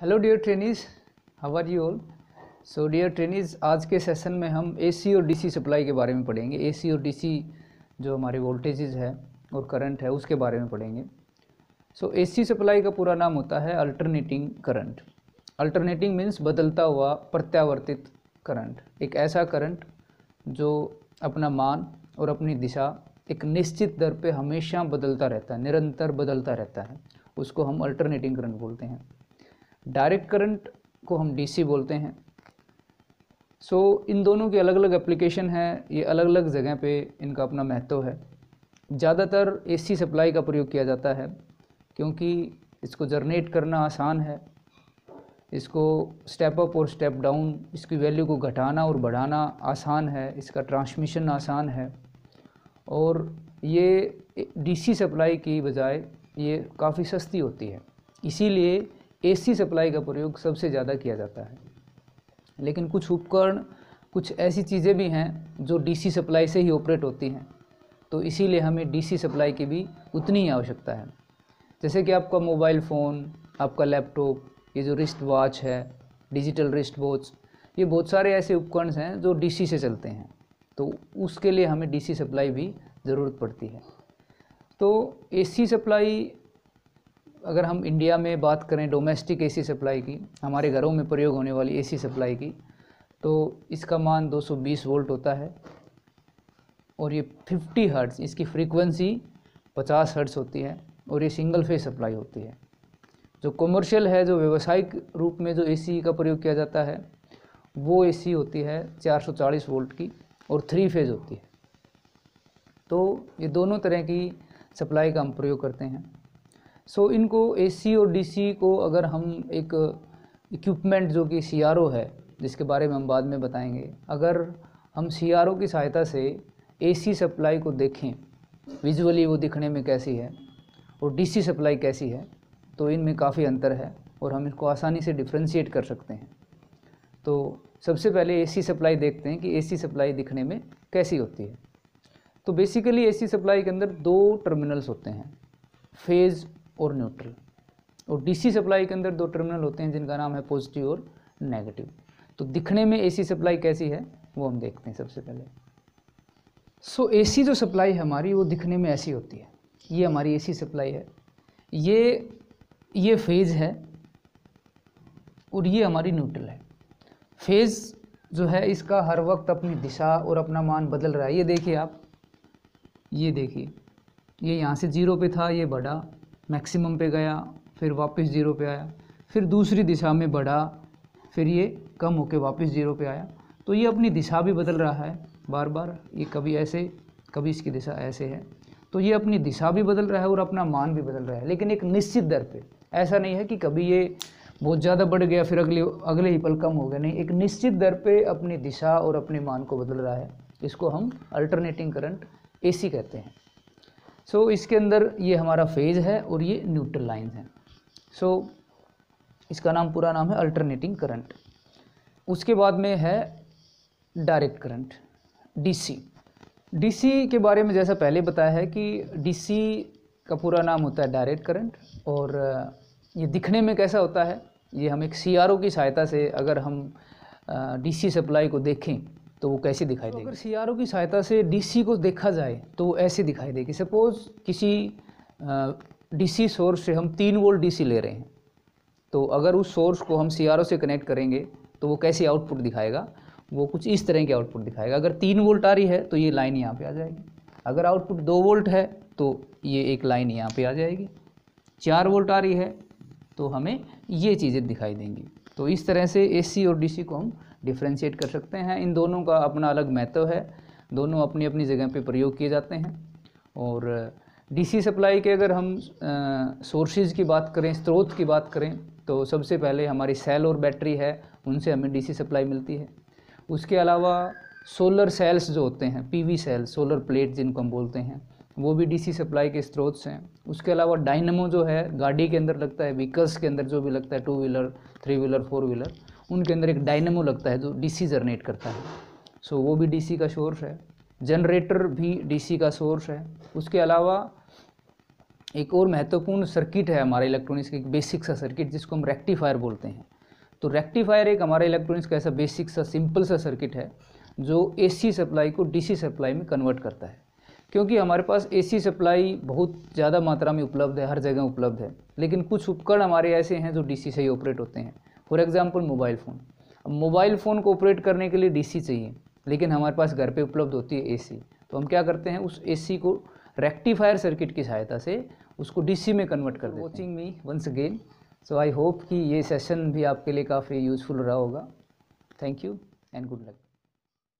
Hello dear trainees, how are you all. So dear trainees, आज के session में हम एसी और डीसी सप्लाई के बारे में पढ़ेंगे। एसी और डीसी जो हमारे वोल्टेजेस है और करंट है उसके बारे में पढ़ेंगे। सो एसी सप्लाई का पूरा नाम होता है अल्टरनेटिंग करंट। अल्टरनेटिंग मीन्स बदलता हुआ प्रत्यावर्तित करंट, एक ऐसा करंट जो अपना मान और अपनी दिशा एक निश्चित दर पे हमेशा बदलता रहता है, निरंतर बदलता रहता है, उसको हम अल्टरनेटिंग करंट बोलते हैं। डायरेक्ट करंट को हम डीसी बोलते हैं। सो इन दोनों की अलग अलग एप्लीकेशन है, ये अलग अलग जगह पे इनका अपना महत्व है। ज़्यादातर एसी सप्लाई का प्रयोग किया जाता है क्योंकि इसको जनरेट करना आसान है, इसको स्टेप अप और स्टेप डाउन, इसकी वैल्यू को घटाना और बढ़ाना आसान है, इसका ट्रांसमिशन आसान है और ये डीसी सप्लाई की बजाय ये काफ़ी सस्ती होती है। इसीलिए एसी सप्लाई का प्रयोग सबसे ज़्यादा किया जाता है। लेकिन कुछ उपकरण, कुछ ऐसी चीज़ें भी हैं जो डीसी सप्लाई से ही ऑपरेट होती हैं, तो इसीलिए हमें डीसी सप्लाई की भी उतनी ही आवश्यकता है। जैसे कि आपका मोबाइल फ़ोन, आपका लैपटॉप, ये जो रिस्ट वॉच है, डिजिटल रिस्ट वॉच, ये बहुत सारे ऐसे उपकरण हैं जो डीसी से चलते हैं, तो उसके लिए हमें डीसी सप्लाई भी ज़रूरत पड़ती है। तो एसी सप्लाई, अगर हम इंडिया में बात करें डोमेस्टिक एसी सप्लाई की, हमारे घरों में प्रयोग होने वाली एसी सप्लाई की, तो इसका मान 220 वोल्ट होता है और ये 50 हर्ट्ज़, इसकी फ्रीक्वेंसी 50 हर्ट्ज़ होती है और ये सिंगल फेज सप्लाई होती है। जो कमर्शियल है, जो व्यावसायिक रूप में जो एसी का प्रयोग किया जाता है, वो एसी होती है 440 वोल्ट की और 3 फेज होती है। तो ये दोनों तरह की सप्लाई का हम प्रयोग करते हैं। सो इनको एसी और डीसी को अगर हम एक इक्विपमेंट जो कि सीआरओ है, जिसके बारे में हम बाद में बताएंगे, अगर हम सीआरओ की सहायता से एसी सप्लाई को देखें, विजुअली वो दिखने में कैसी है और डीसी सप्लाई कैसी है, तो इनमें काफ़ी अंतर है और हम इसको आसानी से डिफ्रेंशिएट कर सकते हैं। तो सबसे पहले एसी सप्लाई देखते हैं कि एसी सप्लाई दिखने में कैसी होती है। तो बेसिकली एसी सप्लाई के अंदर 2 टर्मिनल्स होते हैं, फेज़ और न्यूट्रल, और डीसी सप्लाई के अंदर 2 टर्मिनल होते हैं जिनका नाम है पॉजिटिव और नेगेटिव। तो दिखने में एसी सप्लाई कैसी है वो हम देखते हैं सबसे पहले। सो एसी जो सप्लाई है हमारी, वो दिखने में ऐसी होती है। ये हमारी एसी सप्लाई है, ये फेज़ है और ये हमारी न्यूट्रल है। फेज़ जो है इसका हर वक्त अपनी दिशा और अपना मान बदल रहा है। ये देखिए आप, ये देखिए, ये यहाँ से 0 पे था, ये बढ़ा, मैक्सिमम पे गया, फिर वापस 0 पे आया, फिर दूसरी दिशा में बढ़ा, फिर ये कम होके वापस 0 पे आया। तो ये अपनी दिशा भी बदल रहा है बार बार, ये कभी ऐसे, कभी इसकी दिशा ऐसे है, तो ये अपनी दिशा भी बदल रहा है और अपना मान भी बदल रहा है, लेकिन एक निश्चित दर पे। ऐसा नहीं है कि कभी ये बहुत ज़्यादा बढ़ गया फिर अगले ही पल कम हो गया, नहीं, एक निश्चित दर पे अपनी दिशा और अपने मान को बदल रहा है। इसको हम अल्टरनेटिंग करंट एसी कहते हैं। सो इसके अंदर ये हमारा फेज है और ये न्यूट्रल लाइंस हैं। सो इसका नाम, पूरा नाम है अल्टरनेटिंग करंट। उसके बाद में है डायरेक्ट करंट, डीसी। डीसी के बारे में जैसा पहले बताया है कि डीसी का पूरा नाम होता है डायरेक्ट करंट, और ये दिखने में कैसा होता है, ये हम एक सीआरओ की सहायता से अगर हम डीसी सप्लाई को देखें तो वो कैसे दिखाई देगी। अगर सीआरओ की सहायता से डीसी को देखा जाए तो वो ऐसे दिखाई देगी। सपोज़ किसी डीसी सोर्स से हम 3 वोल्ट डीसी ले रहे हैं, तो अगर उस सोर्स को हम सीआरओ से कनेक्ट करेंगे तो वो कैसी आउटपुट दिखाएगा, वो कुछ इस तरह की आउटपुट दिखाएगा। अगर 3 वोल्ट आ रही है तो ये लाइन यहाँ पे आ जाएगी, अगर आउटपुट 2 वोल्ट है तो ये एक लाइन यहाँ पे आ जाएगी, 4 वोल्ट आ रही है तो हमें ये चीज़ें दिखाई देंगी। तो इस तरह से एसी और डीसी को हम डिफ्रेंशिएट कर सकते हैं। इन दोनों का अपना अलग महत्व है, दोनों अपनी अपनी जगह पे प्रयोग किए जाते हैं। और डीसी सप्लाई के अगर हम सोर्सेज की बात करें, स्रोत की बात करें, तो सबसे पहले हमारी सेल और बैटरी है, उनसे हमें डीसी सप्लाई मिलती है। उसके अलावा सोलर सेल्स जो होते हैं, पीवी सेल, सोलर प्लेट जिनको हम बोलते हैं, वो भी डीसी सप्लाई के स्रोत हैं। उसके अलावा डायनेमो जो है गाड़ी के अंदर लगता है, व्हीकल्स के अंदर जो भी लगता है, 2 व्हीलर, 3 व्हीलर, 4 व्हीलर, उनके अंदर एक डायनेमो लगता है जो डीसी जनरेट करता है। सो वो भी डीसी का सोर्स है। जनरेटर भी डीसी का सोर्स है। उसके अलावा एक और महत्वपूर्ण सर्किट है हमारे इलेक्ट्रॉनिक्स का, एक बेसिक सा सर्किट जिसको हम रेक्टिफायर बोलते हैं। तो रेक्टिफायर एक हमारे इलेक्ट्रॉनिक्स का ऐसा बेसिक सा सिंपल सा सर्किट है जो एसी सप्लाई को डीसी सप्लाई में कन्वर्ट करता है। क्योंकि हमारे पास एसी सप्लाई बहुत ज़्यादा मात्रा में उपलब्ध है, हर जगह उपलब्ध है, लेकिन कुछ उपकरण हमारे ऐसे हैं जो डीसी से ही ऑपरेट होते हैं। For example mobile phone. अब मोबाइल फ़ोन को ऑपरेट करने के लिए डीसी चाहिए, लेकिन हमारे पास घर पे उपलब्ध होती है एसी। तो हम क्या करते हैं, उस एसी को रेक्टिफायर सर्किट की सहायता से उसको डीसी में कन्वर्ट कर देते हैं। Watching me once again. So I hope कि ये सेशन भी आपके लिए काफ़ी यूज़फुल रहा होगा। Thank you and good luck.